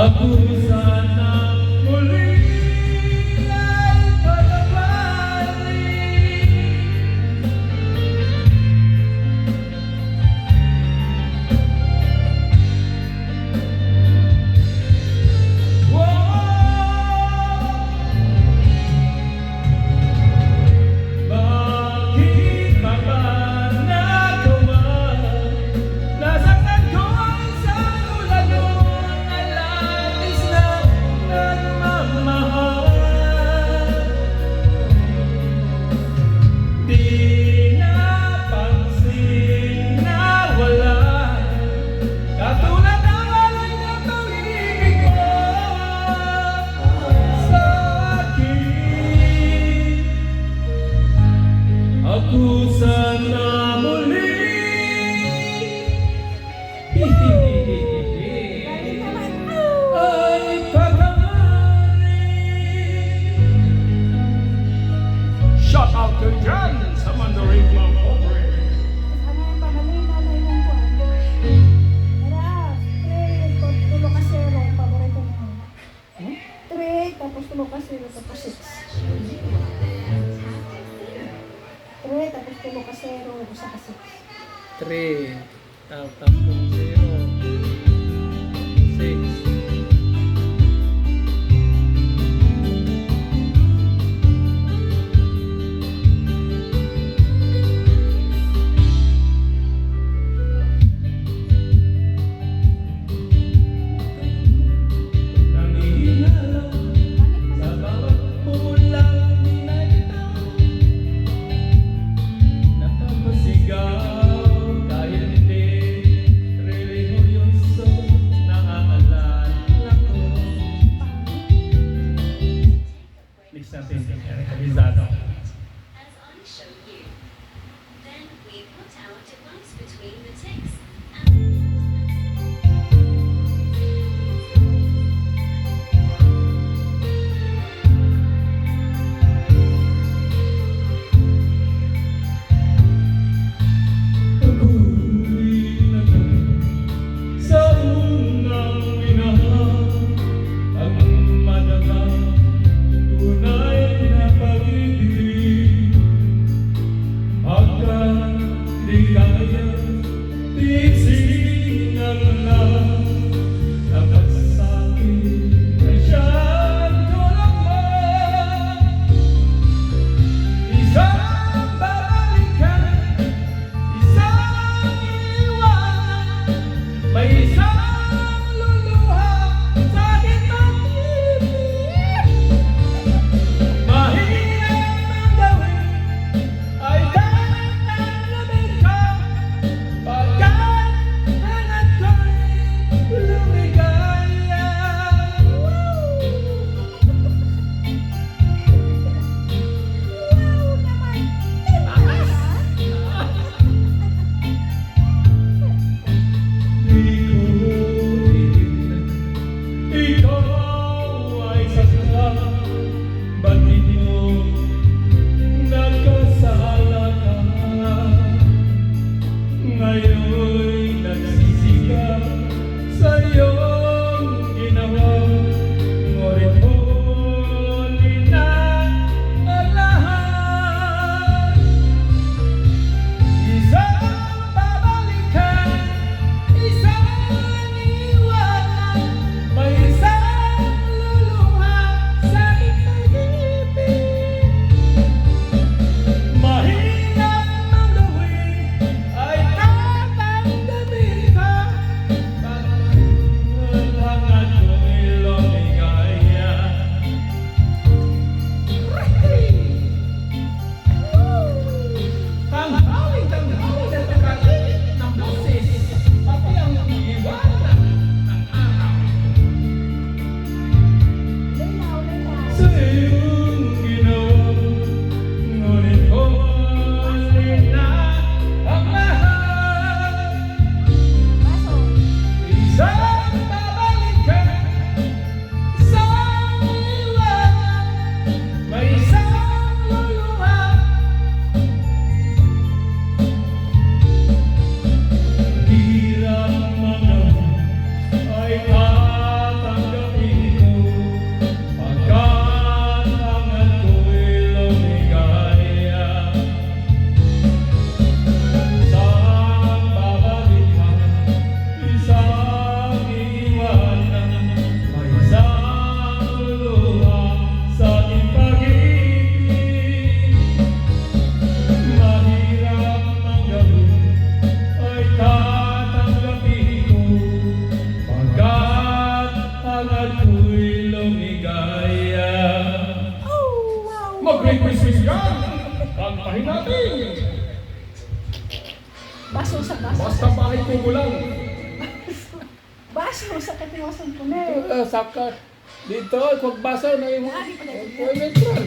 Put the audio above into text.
Ako sana muli ay pagabalik. Bakit pa ba nagawa? Nasaktan ko sa ulan ng labis na nagmamahal. Di napansin na wala katulad ng alay na pag-ibig mo sa akin. Ako sana muli ay pagkamali. Shout out to Jan sa Mandarin Club Pobre. Ano yung pamalit na may mong kuwan? Tara, 3, tulo ka 0, paborito mo. 3, tapos tulo ka 0, tapos 6. 3, tapos tulo ka 0, isa ka 6. 3 tapos 0 6. Sa bawat pulang binagitaw, napapasigaw kahit hindi religyoso, naaalala ko. Next natin, Eric Abizado. As I show you. Then we put our device between the ticks and Ako'y nagawin sa unang minahal, ang madama tunay na pag-ibig. Hanggang di kaya tiisin ang lahat, dapat sa'kin na siyang tulak mo. Isang babalikan, isang iwan, may isang luluha sa aking pag-ibig. Mahirap ang gawin ay tatanggapin ko, pagkat hangat ko'y lumigaya. Wow naman! Ikaw ay sakla, batid mo nagkasala ka. Ngayon'y nagsisigaw sa iyong ginawa, ngunit huli na ang lahat. Isang babalikan, isang iwanan, may isang luluha sa aking pag-ibig. Mahirap ang gawin ay tatanggapin may quiz yan. Kantahin natin. Baso sa baso. Basta bakit ko lang. Baso sa katiwasan ko na eh. Saka dito, kung basa na yung Ah, di pala. neutral.